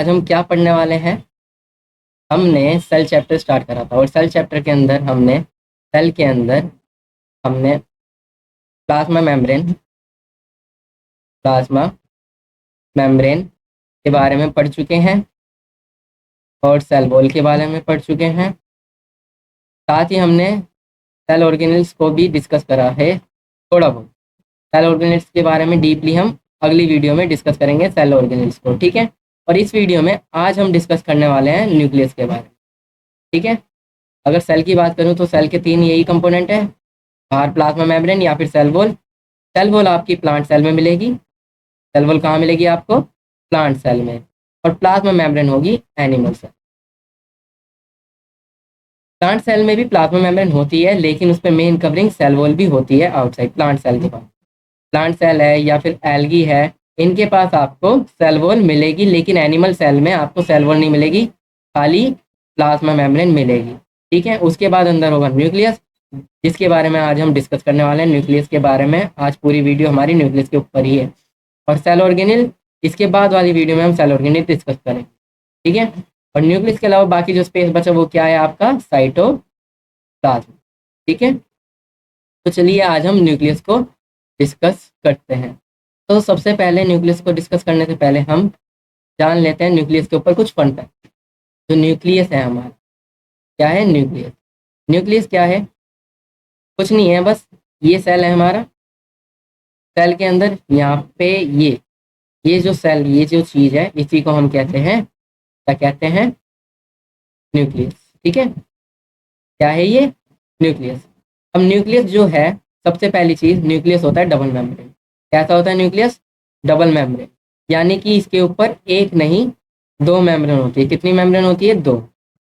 आज हम क्या पढ़ने वाले हैं। हमने सेल चैप्टर स्टार्ट करा था और सेल चैप्टर के अंदर हमने सेल के अंदर हमने प्लाज्मा मेम्ब्रेन के बारे में पढ़ चुके हैं और सेल वॉल के बारे में पढ़ चुके हैं। साथ ही हमने सेल ऑर्गेनेल्स को भी डिस्कस करा है थोड़ा बहुत। सेल ऑर्गेनेल्स के बारे में डीपली हम अगली वीडियो में डिस्कस करेंगे सेल ऑर्गेनेल्स को, ठीक है। और इस वीडियो में आज हम डिस्कस करने वाले हैं न्यूक्लियस के बारे में, ठीक है। अगर सेल की बात करूं तो सेल के 3 यही कंपोनेंट है, बाहर प्लाज्मा मेम्ब्रेन या फिर सेल वॉल। सेल वॉल आपकी प्लांट सेल में मिलेगी। सेल वॉल कहाँ मिलेगी आपको? प्लांट सेल में। और प्लाज्मा मेम्ब्रेन होगी एनिमल सेल। प्लांट सेल में भी प्लाज्मा मेम्ब्रेन होती है, लेकिन उस पर मेन कवरिंग सेल वॉल भी होती है आउटसाइड प्लांट सेल के पास। प्लांट सेल है या फिर एल्गी है, इनके पास आपको सेल वॉल मिलेगी, लेकिन एनिमल सेल में आपको सेल वॉल नहीं मिलेगी, खाली प्लाज्मा मेम्ब्रेन मिलेगी, ठीक है। उसके बाद अंदर होगा न्यूक्लियस, जिसके बारे में आज हम डिस्कस करने वाले हैं। न्यूक्लियस के बारे में आज पूरी वीडियो हमारी न्यूक्लियस के ऊपर ही है। और सेल ऑर्गेनेल इसके बाद वाली वीडियो में हम सेल ऑर्गेनेल डिस्कस करेंगे, ठीक है। और न्यूक्लियस के अलावा बाकी जो स्पेस बचा वो क्या है आपका? साइटोप्लाज्म, ठीक है। तो चलिए आज हम न्यूक्लियस को डिस्कस करते हैं। तो सबसे पहले न्यूक्लियस को डिस्कस करने से पहले हम जान लेते हैं न्यूक्लियस के ऊपर कुछ फन फैक्ट। जो न्यूक्लियस है हमारा, क्या है न्यूक्लियस? न्यूक्लियस क्या है? कुछ नहीं है, बस ये सेल है हमारा। सेल के अंदर यहाँ पे ये जो सेल, ये जो चीज़ है, इसी को हम कहते हैं, क्या कहते हैं? न्यूक्लियस, ठीक है। क्या है ये? न्यूक्लियस। अब न्यूक्लियस जो है, सबसे पहली चीज़, न्यूक्लियस होता है डबल मेम्ब्रेन। कैसा होता है न्यूक्लियस? डबल मेम्ब्रेन, यानी कि इसके ऊपर एक नहीं 2 मेम्ब्रेन होती है। कितनी मेम्ब्रेन होती है? 2।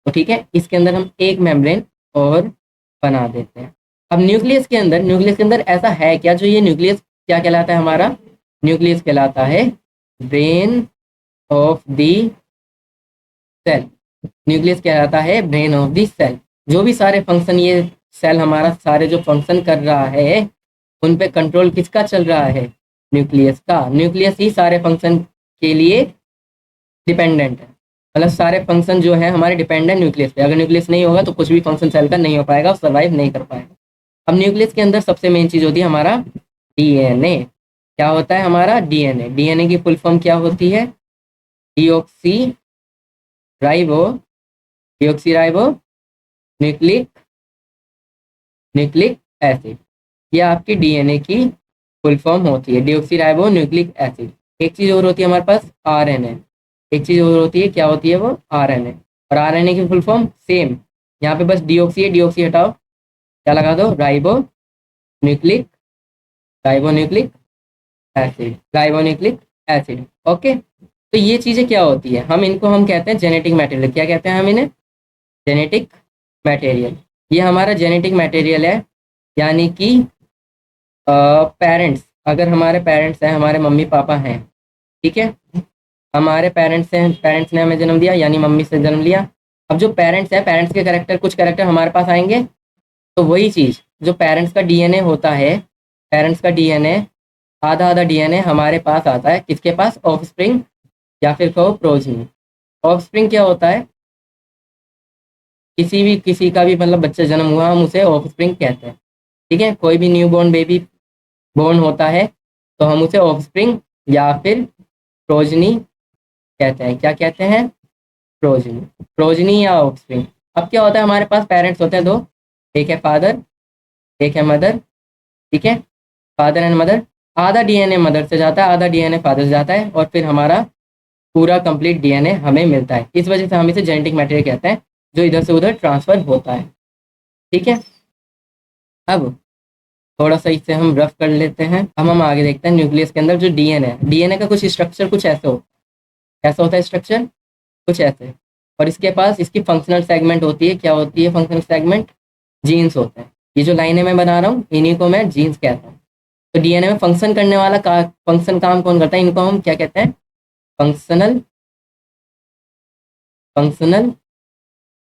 तो ठीक है, इसके अंदर हम एक मेम्ब्रेन और बना देते हैं। अब न्यूक्लियस के अंदर ऐसा है क्या जो ये न्यूक्लियस क्या कहलाता है हमारा? न्यूक्लियस कहलाता है brain of the cell. Nucleus कहलाता है ब्रेन ऑफ द सेल। जो भी सारे फंक्शन ये सेल हमारा सारे जो फंक्शन कर रहा है, उन पे कंट्रोल किसका चल रहा है? न्यूक्लियस का। न्यूक्लियस ही सारे फंक्शन के लिए डिपेंडेंट है, मतलब सारे फंक्शन जो है हमारे डिपेंडेंट न्यूक्लियस पे। अगर न्यूक्लियस नहीं होगा तो कुछ भी फंक्शन सेल का नहीं हो पाएगा, सर्वाइव नहीं कर पाएगा। अब न्यूक्लियस के अंदर सबसे मेन चीज़ होती है हमारा डीएनए। क्या होता है हमारा? डीएनए। डीएनए की फुल फॉर्म क्या होती है? Deoxy ribo nucleic acid. ये आपकी डीएनए की फुल फॉर्म होती है, डीऑक्सी राइबो न्यूक्लिक एसिड। एक चीज़ और होती है हमारे पास, आरएनए। एक चीज़ और होती है, क्या होती है वो? आरएनए। और आरएनए की फुल फॉर्म सेम, यहाँ पे बस डीऑक्सी है, डीऑक्सी हटाओ, क्या लगा दो? Ribonucleic acid. ओके, तो ये चीज़ें क्या होती है? हम कहते हैं जेनेटिक मटेरियल। क्या कहते हैं हम इन्हें? Genetic material. ये हमारा जेनेटिक मटेरियल है, यानी कि पेरेंट्स, अगर हमारे पेरेंट्स हैं, हमारे मम्मी पापा हैं, ठीक है, हमारे पेरेंट्स हैं, पेरेंट्स ने हमें जन्म दिया यानी मम्मी से जन्म लिया। अब जो पेरेंट्स हैं, पेरेंट्स के कैरेक्टर, कुछ कैरेक्टर हमारे पास आएंगे, तो वही चीज़ जो पेरेंट्स का डीएनए होता है, पेरेंट्स का डीएनए आधा डीएनए हमारे पास आता है। किसके पास? ऑफस्प्रिंग या फिर कहो प्रोजनी। ऑफस्प्रिंग क्या होता है? किसी का भी मतलब बच्चा जन्म हुआ, हम उसे ऑफस्प्रिंग कहते हैं, ठीक है। कोई भी न्यू बॉर्न बेबी बोर्न होता है तो हम उसे ऑफस्प्रिंग या फिर प्रोजनी कहते हैं। क्या कहते हैं? प्रोजनी या ऑफस्प्रिंग। अब क्या होता है, हमारे पास पेरेंट्स होते हैं 2, एक है फादर, एक है मदर, ठीक है। Father and mother. आधा डीएनए मदर से जाता है, आधा डीएनए फादर से जाता है, और फिर हमारा पूरा कंप्लीट डीएनए हमें मिलता है। इस वजह से हम इसे जेनेटिक मटेरियल कहते हैं, जो इधर से उधर ट्रांसफर होता है, ठीक है। अब थोड़ा सा इससे हम रफ कर लेते हैं। अब हम आगे देखते हैं न्यूक्लियस के अंदर जो डीएनए का कुछ स्ट्रक्चर कुछ ऐसे हो, कैसा होता है स्ट्रक्चर? कुछ ऐसे। और इसके पास इसकी फंक्शनल सेगमेंट होती है। क्या होती है फंक्शनल सेगमेंट? जीन्स होते हैं। ये जो लाइनें मैं बना रहा हूँ, इन्हीं को मैं जीन्स कहता हूँ। तो डीएनए में फंक्शन करने वाला फंक्शन काम कौन करता है? इनको हम क्या कहते हैं? Functional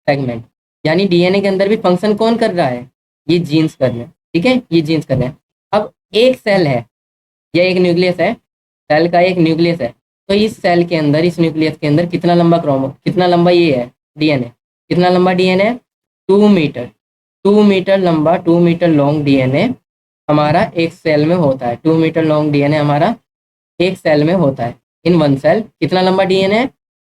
segment. यानी डीएनए के अंदर भी फंक्शन कौन कर रहा है? ये जीन्स कर रहे हैं, ठीक है, ये जीन्स कर रहे हैं। अब एक सेल है या एक न्यूक्लियस है, सेल का एक न्यूक्लियस है, तो इस सेल के अंदर, इस न्यूक्लियस के अंदर कितना लंबा ये है डीएनए, कितना लंबा डीएनए, 2 मीटर, 2 मीटर लंबा, 2 मीटर लॉन्ग डीएनए हमारा एक सेल में होता है। 2 मीटर लॉन्ग डीएनए हमारा एक सेल में होता है। इन वन सेल कितना लंबा डीएनए है,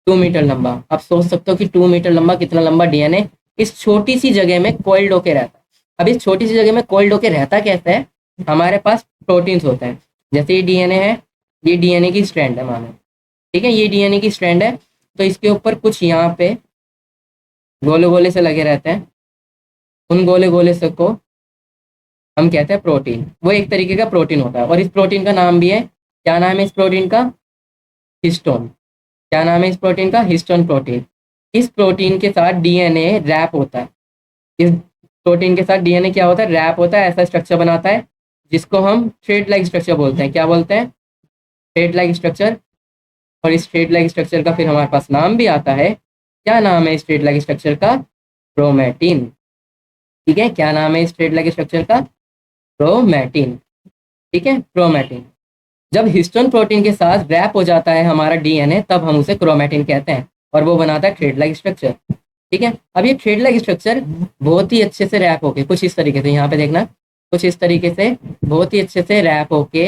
2 मीटर लंबा। आप सोच सकते हो कि 2 मीटर लंबा कितना लंबा डीएनए इस छोटी सी जगह में कोइल्ड होके रहता है। अब इस छोटी सी जगह में कोइल्ड होके रहता कैसे है, हमारे पास प्रोटीन्स होते हैं। जैसे ये डीएनए है, ये डीएनए की स्ट्रैंड है मानो, ठीक है, ये डीएनए की स्ट्रैंड है। तो इसके ऊपर कुछ यहाँ पे गोले गोले से लगे रहते हैं। उन गोले गोले से को हम कहते हैं प्रोटीन। वो एक तरीके का प्रोटीन होता है और इस प्रोटीन का नाम भी है, क्या नाम है इस प्रोटीन का, हिस्टोन। क्या नाम है इस प्रोटीन का, हिस्टोन प्रोटीन। इस प्रोटीन के साथ डीएनए रैप होता है। इस प्रोटीन के साथ डीएनए क्या होता है, रैप होता है, ऐसा स्ट्रक्चर बनाता है जिसको हम थ्रेड लाइक स्ट्रक्चर बोलते हैं। क्या बोलते हैं, थ्रेड लाइक स्ट्रक्चर। और इस थ्रेड लाइक स्ट्रक्चर का फिर हमारे पास नाम भी आता है। क्या नाम है इस थ्रेड लाइक स्ट्रक्चर का, क्रोमैटिन। ठीक है, क्या नाम है इस थ्रेड लाइक स्ट्रक्चर का, क्रोमैटिन। ठीक है, क्रोमैटिन। जब हिस्टोन प्रोटीन के साथ रैप हो जाता है हमारा डीएनए, तब हम उसे क्रोमैटिन कहते हैं और वो बनाता है थ्रेड लाइक स्ट्रक्चर। ठीक है, अब ये थ्रेड लाइक स्ट्रक्चर बहुत ही अच्छे से रैप होके, कुछ इस तरीके से, यहाँ पे देखना, कुछ इस तरीके से बहुत ही अच्छे से रैप होके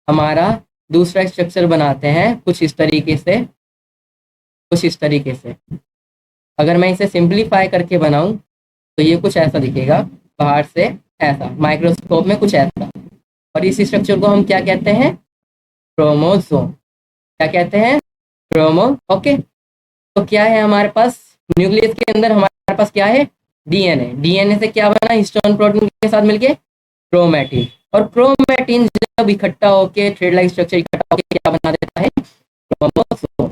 हमारा दूसरा स्ट्रक्चर बनाते हैं, कुछ इस तरीके से, कुछ इस तरीके से। अगर मैं इसे सिंप्लीफाई करके बनाऊं तो ये कुछ ऐसा दिखेगा, बाहर से ऐसा, माइक्रोस्कोप में कुछ ऐसा। और इस स्ट्रक्चर को हम क्या कहते हैं, क्रोमोसोम। क्या कहते हैं, क्रोमो। ओके, तो क्या है हमारे पास न्यूक्लियस के अंदर, हमारे पास क्या है, डीएनए। डीएनए से क्या बना, हिस्टोन प्रोटीन के साथ मिलके क्रोमैटिन। और क्रोमैटिन जब इकट्ठा होके, थ्रेड लाइक स्ट्रक्चर इकट्ठा होके क्या बना देता है, क्रोमोसोम।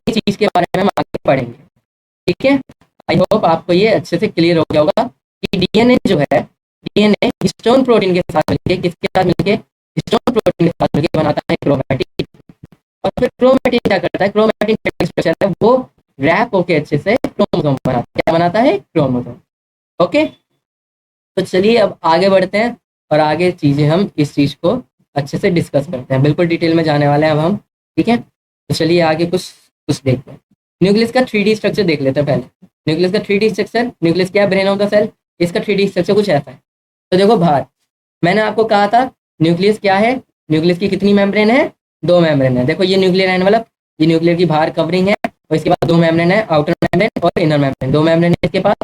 इस चीज के बारे में हम आगे पढ़ेंगे। ठीक है, आई होप आपको ये अच्छे से क्लियर हो गया होगा कि डीएनए जो है, डीएनए हिस्टोन प्रोटीन के साथ मिलके, किसके साथ मिलके, हिस्टोन प्रोटीन के साथ मिलके बनाता है क्रोमैटिन। और फिर क्रोमैटिन क्या करता है, क्रोमैटिन स्ट्रक्चर है वो रैप होके अच्छे से क्रोमोसोम बनाता है। क्या बनाता है, क्रोमोसोम। ओके, तो चलिए अब आगे बढ़ते हैं और आगे चीजें हम इस चीज को अच्छे से डिस्कस करते हैं। बिल्कुल डिटेल में जाने वाले हैं अब हम। ठीक है, तो चलिए आगे कुछ कुछ देखते हैं। न्यूक्लियस का 3D स्ट्रक्चर देख लेते हैं पहले। न्यूक्लियस का 3D स्ट्रक्चर, न्यूक्लियस क्या है, ब्रेन ऑफ द सेल। इसका 3D स्ट्रक्चर कुछ ऐसा है। तो देखो बाहर मैंने आपको कहा था न्यूक्लियस क्या है, न्यूक्लियस की कितनी मेम्ब्रेन है, 2 मेम्ब्रेन है। देखो ये न्यूक्लियर एनवलप, ये न्यूक्लियर की बाहर कवरिंग है, और इसके बाद 2 मेम्ब्रेन है, आउटर मेम्ब्रेन और इनर मेम्ब्रेन, 2 मेम्ब्रेन है इसके पास।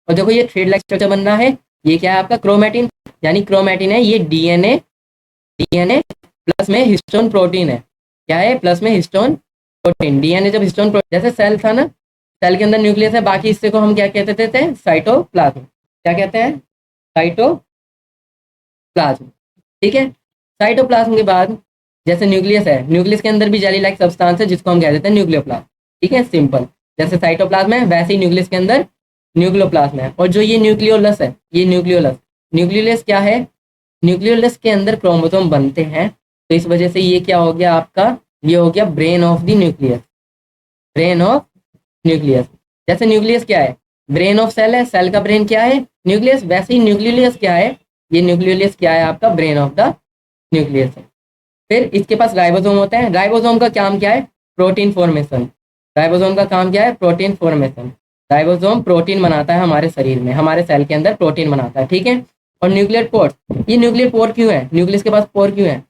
और देखो ये थ्रेड लाइक स्ट्रक्चर बन रहा है, ये क्या है आपका, क्रोमैटिन। यानी क्रोमैटिन है ये डीएनए, डीएनए प्लस में हिस्टोन प्रोटीन है। क्या है, प्लस में हिस्टोन प्रोटीन। डीएनए जब हिस्टोन प्रोटीन, जैसे सेल था ना, सेल के अंदर न्यूक्लियस है, बाकी हिस्से को हम क्या कहते थे, साइटोप्लाज्म। क्या कहते हैं, साइटोप्लाज्म। ठीक है, साइटोप्लाज्म के बाद जैसे न्यूक्लियस है, न्यूक्लियस के अंदर भी जेली लाइक सब्सटेंस है जिसको हम कह देते हैं न्यूक्लियोप्लाज्म। ठीक है, सिंपल, जैसे साइटोप्लाज्म है वैसे ही न्यूक्लियस के अंदर न्यूक्लियोप्लाज्म है। और जो ये न्यूक्लियोलस है, ये न्यूक्लियोलस, न्यूक्लियोलस क्या है, न्यूक्लियोलस के अंदर क्रोमोसोम बनते हैं। तो इस वजह से ये क्या हो गया आपका, ये हो गया brain of the nucleus, brain of nucleus. जैसे न्यूक्लियस क्या है, ब्रेन ऑफ सेल है, सेल का ब्रेन क्या है, न्यूक्लियस। वैसे ही न्यूक्लियोलस क्या है, ये न्यूक्लियोलस क्या है आपका, ब्रेन ऑफ द न्यूक्लियस है। फिर इसके पास राइबोसोम होते हैं। राइबोसोम का काम क्या है, प्रोटीन फॉर्मेशन। राइबोसोम का काम क्या है, प्रोटीन फॉर्मेशन। राइबोसोम प्रोटीन बनाता है हमारे शरीर में, हमारे सेल के अंदर प्रोटीन बनाता है। ठीक है, और न्यूक्लियर पोर्स, ये न्यूक्लियर पोर क्यों है, न्यूक्लियस के पास पोर क्यों है,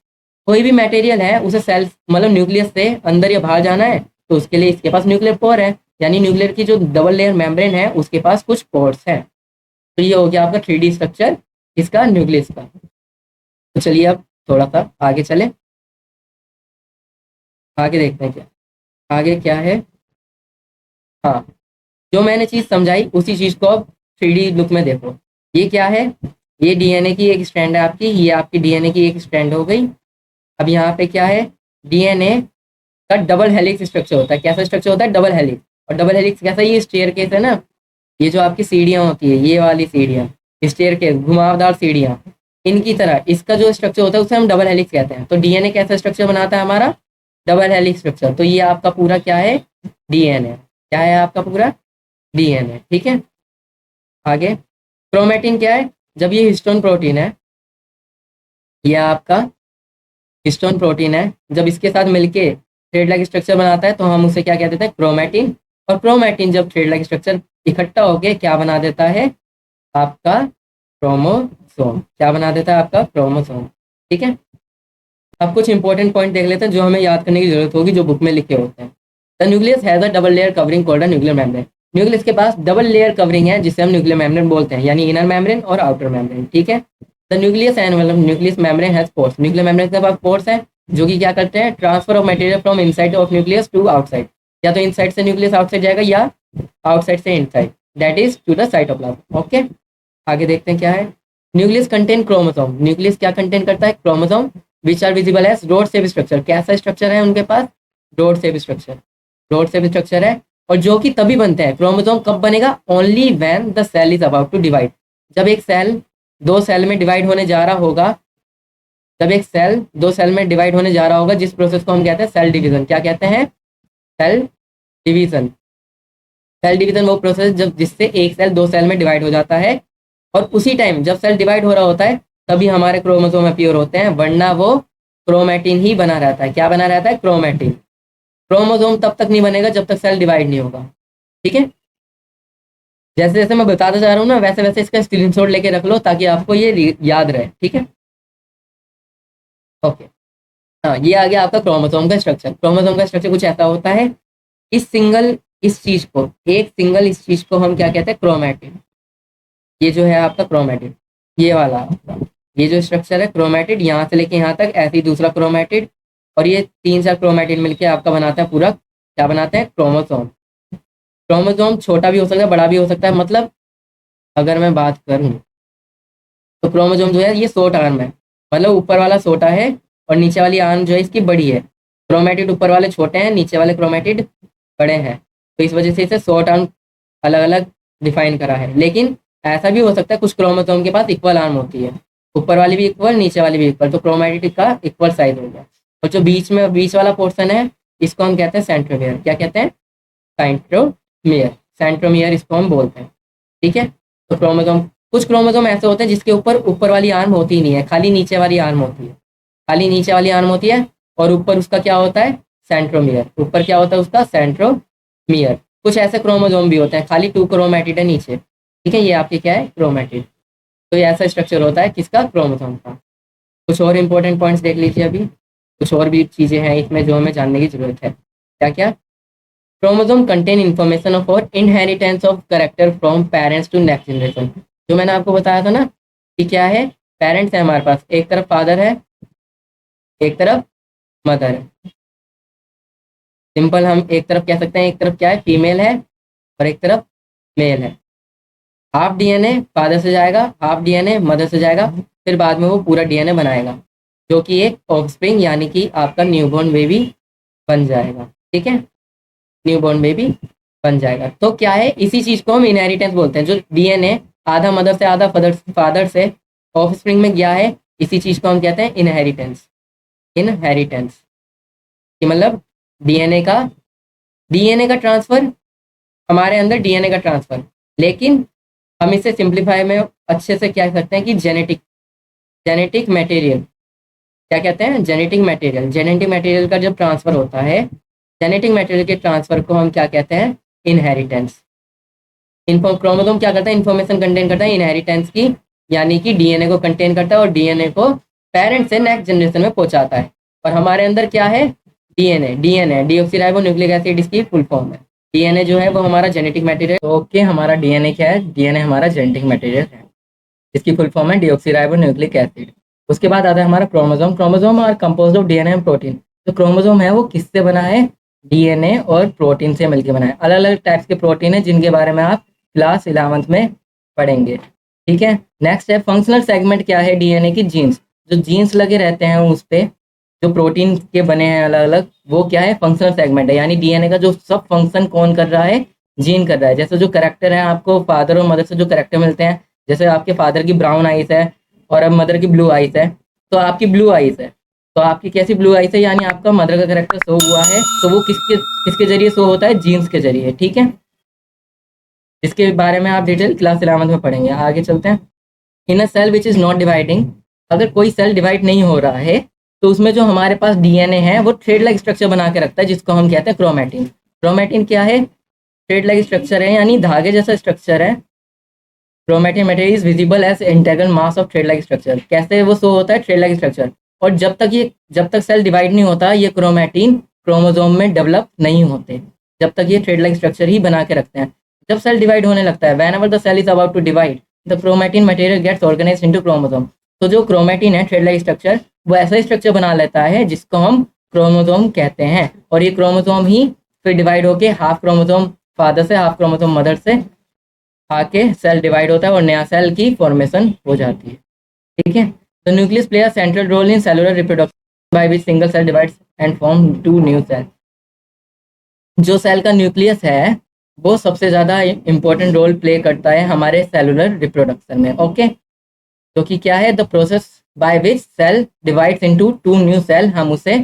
कोई भी मटेरियल है उसे सेल मतलब न्यूक्लियस से अंदर या बाहर जाना है तो उसके लिए इसके पास न्यूक्लियर पोर है। यानी न्यूक्लियर की जो डबल लेयर मेम्ब्रेन है उसके पास कुछ पोर्स हैं। तो ये हो गया आपका 3D स्ट्रक्चर इसका, न्यूक्लियस का। तो चलिए अब थोड़ा सा आगे चले, आगे देखते हैं क्या आगे क्या है। हाँ, जो मैंने चीज़ समझाई उसी चीज़ को अब 3D लुक में देखो। ये क्या है, ये डीएनए की एक स्ट्रैंड है आपकी, ये आपकी डीएनए की एक स्ट्रैंड हो गई। अब यहाँ पे क्या है, डीएनए का डबल हेलिक्स स्ट्रक्चर होता है। कैसा स्ट्रक्चर होता है, डबल हेलिक्स। और डबल हेलिक्स कैसा, ये स्टेयरकेस है ना, ये जो आपकी सीढ़ियाँ होती है, ये वाली सीढ़ियाँ, स्टेयरकेस, घुमावदार सीढ़ियाँ, इनकी तरह इसका जो स्ट्रक्चर होता है उसे हम डबल हेलिक्स कहते हैं। तो डीएनए कैसा स्ट्रक्चर बनाता है हमारा, डबल हेलिक्स स्ट्रक्चर। तो ये आपका पूरा क्या है, डीएनए। क्या है आपका पूरा, डीएनए। ठीक है, आगे क्रोमैटिन क्या है, जब ये हिस्टोन प्रोटीन है, ये आपका हिस्टोन प्रोटीन है, जब इसके साथ मिलके थ्रेड लाइक स्ट्रक्चर बनाता है तो हम उसे क्या कह देते हैं, क्रोमैटिन। और क्रोमैटिन जब थ्रेड लाइक स्ट्रक्चर इकट्ठा होकर क्या बना देता है, आपका क्रोमोसोम। क्या बना देता है, आपका क्रोमोसोम। ठीक है, अब कुछ इंपॉर्टेंट पॉइंट देख लेते हैं जो हमें याद करने की जरूरत होगी, जो बुक में लिखे होते हैं। The nucleus has a double layer covering called a nuclear membrane. Nucleus के पास डबल लेयर कवरिंग है जिसे हम न्यूक्लियर मेम्ब्रेन बोलते हैं, यानी इनर मेम्ब्रेन और आउटर मेम्ब्रेन। ठीक है, the nucleus and nucleus membrane has pores. Nuclear membrane के पास पोर्स है जो कि क्या करते हैं, transfer of material from inside of nucleus to outside. या तो इनसाइड से न्यूक्लियस आउटसाइड जाएगा या आउटसाइड से inside, that is to the cytoplasm. Okay, आगे देखते हैं क्या है। Nucleus contain chromosome. न्यूक्लियस क्या कंटेन करता है, chromosome which are visible as rod shape structure. कैसा स्ट्रक्चर है उनके पास, rod shape structure. Rod shape structure है, और जो कि तभी बनते हैं। क्रोमोसोम कब बनेगा, only when the cell is about to divide. जब एक सेल दो सेल में डिवाइड होने जा रहा होगा, जब एक सेल दो सेल में डिवाइड होने जा रहा होगा, जिस प्रोसेस को हम कहते हैं सेल डिवीजन। क्या कहते हैं, सेल डिवीजन। सेल डिवीजन वो प्रोसेस जब जिससे एक सेल दो सेल में डिवाइड हो जाता है, और उसी टाइम जब सेल डिवाइड हो रहा होता है तभी हमारे क्रोमोसोम अपीयर होते हैं, वरना वो क्रोमैटिन ही बना रहता है। क्या बना रहता है, क्रोमैटिन। क्रोमोसोम तब तक नहीं बनेगा जब तक सेल डिवाइड नहीं होगा। ठीक है, जैसे जैसे मैं बताता जा रहा हूँ ना, वैसे वैसे इसका स्क्रीनशॉट लेके रख लो ताकि आपको ये याद रहे। ठीक है, ओके। हाँ, ये आ गया आपका क्रोमोसोम का स्ट्रक्चर। क्रोमोसोम का स्ट्रक्चर कुछ ऐसा होता है, इस सिंगल इस चीज को एक सिंगल इस चीज को हम क्या कहते हैं, क्रोमैटिन। ये जो है आपका क्रोमैटिड, ये वाला आपका ये जो स्ट्रक्चर है क्रोमैटिड, यहाँ से लेके यहाँ तक ऐसे ही दूसरा क्रोमैटिड, और ये तीन चार क्रोमैटिड मिलके आपका बनाता है पूरा, क्या बनाते हैं, क्रोमोसोम। क्रोमोसोम छोटा भी हो सकता है, बड़ा भी हो सकता है। मतलब अगर मैं बात करूँ तो क्रोमोसोम जो है ये शॉर्ट आर्म है, मतलब ऊपर वाला छोटा है और नीचे वाली आर्म जो है इसकी बड़ी है। क्रोमैटिड ऊपर वाले छोटे हैं, नीचे वाले क्रोमैटिड बड़े हैं, तो इस वजह से इसे शॉर्ट आर्म अलग अलग डिफाइन करा है। लेकिन ऐसा भी हो सकता है कुछ क्रोमोसोम के पास इक्वल आर्म होती है, ऊपर वाली भी इक्वल नीचे वाली भी इक्वल, तो क्रोमैटिड का इक्वल साइज हो गया। और जो बीच वाला पोर्शन है इसको हम कहते हैं सेंट्रोमियर। क्या कहते हैं, सेंट्रोमियर। सेंट्रोमियर इसको हम बोलते हैं। ठीक है, तो क्रोमोसोम, कुछ क्रोमोसोम ऐसे होते हैं जिसके ऊपर वाली आर्म होती ही नहीं है, खाली नीचे वाली आर्म होती है। खाली नीचे वाली आर्म होती है और ऊपर उसका क्या होता है, सेंट्रोमियर। ऊपर क्या होता है उसका, सेंट्रोमियर। कुछ ऐसे क्रोमोसोम भी होते हैं खाली टू क्रोमैटिड है नीचे। ठीक है, ये आपके क्या है, क्रोमैटिड। तो ये ऐसा स्ट्रक्चर होता है किसका, क्रोमोसोम का। कुछ और इंपॉर्टेंट पॉइंट्स देख लीजिए अभी। कुछ और भी चीज़ें हैं इसमें जो हमें जानने की जरूरत है। क्या क्या, क्रोमोसोम कंटेन इन्फॉर्मेशन ऑफ और inheritance of character from parents to next generation. जो मैंने आपको बताया था ना कि क्या है, पेरेंट्स है हमारे पास, एक तरफ फादर है एक तरफ मदर है। सिंपल हम एक तरफ कह सकते हैं, एक तरफ क्या है, फीमेल है और एक तरफ मेल है। हाफ डीएनए फादर से जाएगा, हाफ डीएनए मदर से जाएगा, फिर बाद में वो पूरा डीएनए बनाएगा जो कि एक ऑफस्प्रिंग यानी कि आपका न्यूबॉर्न बेबी बन जाएगा। ठीक है, न्यूबॉर्न बेबी बन जाएगा। तो क्या है, इसी चीज को हम इनहेरिटेंस बोलते हैं। जो डीएनए आधा मदर से आधा फादर से ऑफस्प्रिंग में गया है, इसी चीज को हम कहते हैं इनहेरिटेंस। इनहेरिटेंस कि मतलब डीएनए का ट्रांसफर, हमारे अंदर डीएनए का ट्रांसफर। लेकिन हम इसे सिंप्लीफाई में अच्छे से क्या कह सकते हैं कि जेनेटिक मटेरियल। क्या कहते हैं, जेनेटिक मटेरियल। जेनेटिक मटेरियल का जब ट्रांसफर होता है, जेनेटिक मटेरियल के ट्रांसफर को हम क्या कहते हैं, इनहेरिटेंस। क्रोमोसोम क्या करता है, इन्फॉर्मेशन कंटेन करता है इनहेरिटेंस की, यानी कि डीएनए को कंटेन करता है और डीएनए को पेरेंट से नेक्स्ट जनरेशन में पहुंचाता है। और हमारे अंदर क्या है, डीएनए डीऑक्सीराइबो न्यूक्लिक एसिड इसकी फुल फॉर्म है। डीएनए जो है वो हमारा जेनेटिक मटेरियल। ओके, हमारा डीएनए क्या है, डीएनए हमारा जेनेटिक मटेरियल है, इसकी फुल फॉर्म है डीऑक्सीराइबो न्यूक्लिक एसिड। उसके बाद आता है हमारा chromosome. Chromosome are composed of DNA and protein. तो क्रोमोसोम है वो किससे बना है, डीएनए और प्रोटीन से मिलकर बना है। अलग अलग टाइप्स के प्रोटीन है जिनके बारे में आप क्लास 11th में पढ़ेंगे। ठीक है, नेक्स्ट है फंक्शनल सेगमेंट। क्या है, डीएनए की जीन्स। जो जीन्स लगे रहते हैं उस पे जो प्रोटीन के बने हैं अलग अलग, वो क्या है, फंक्शनल सेगमेंट है। यानी डीएनए का जो सब फंक्शन कौन कर रहा है, जीन कर रहा है। जैसे जो करेक्टर है आपको फादर और मदर से जो करेक्टर मिलते हैं, जैसे आपके फादर की ब्राउन आइज है और अब मदर की ब्लू आइज है, तो आपकी ब्लू आइज है, तो आपकी कैसी ब्लू आइज है, यानी आपका मदर का करेक्टर शो हुआ है, तो वो किसके किसके जरिए शो होता है, जीन्स के जरिए। ठीक है, इसके बारे में आप डिटेल क्लास 11th में पढ़ेंगे। आगे चलते हैं। In a cell which is not dividing, अगर कोई सेल डिवाइड नहीं हो रहा है तो उसमें जो हमारे पास डीएनए है वो थ्रेड लाइक स्ट्रक्चर बना के रखता है, जिसको हम कहते हैं क्रोमैटिन। क्रोमैटिन क्या है? थ्रेड लाइक स्ट्रक्चर है, यानी धागे जैसा स्ट्रक्चर है। Chromatin material is visible as integral mass of thread like structure. कैसे वो शो होता है? Thread like structure. और जब तक सेल डिवाइड नहीं होता, ये क्रोमैटिन क्रोमोसोम में डेवलप नहीं होते, जब तक ये थ्रेड लाइक स्ट्रक्चर ही बना के रखते हैं। जब सेल डिवाइड होने लगता है, whenever the cell is about to divide, the chromatin material gets organised into chromosome. तो जो क्रोमैटिन है, थ्रेड लाइक स्ट्रक्चर, वो ऐसा स्ट्रक्चर बना लेता है जिसको हम क्रोमोसोम कहते हैं। और ये क्रोमोसोम ही फिर डिवाइड होके हाफ क्रोमोसोम फादर से, हाफ क्रोमोसोम मदर से आके सेल डिवाइड होता है और नया सेल की फॉर्मेशन हो जाती है। ठीक है। तो nucleus play a central role in cellular reproduction by which single cell divides and form two new cell. जो सेल का न्यूक्लियस है वो सबसे ज़्यादा इंपॉर्टेंट रोल प्ले करता है हमारे सेलुलर रिप्रोडक्शन में। ओके, तो कि क्या है? The process by which cell divides into two new cell, हम उसे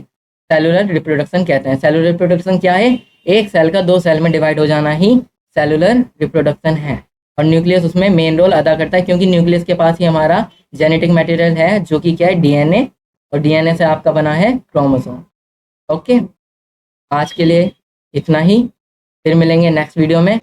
सेलुलर रिप्रोडक्शन कहते हैं। सेलुलर रिप्रोडक्शन क्या है? एक सेल का दो सेल में डिवाइड हो जाना ही सेलुलर रिप्रोडक्शन है। और न्यूक्लियस उसमें मेन रोल अदा करता है, क्योंकि न्यूक्लियस के पास ही हमारा जेनेटिक मटेरियल है, जो कि क्या है? डीएनए। और डीएनए से आपका बना है क्रोमोसोम। ओके, आज के लिए इतना ही, फिर मिलेंगे नेक्स्ट वीडियो में।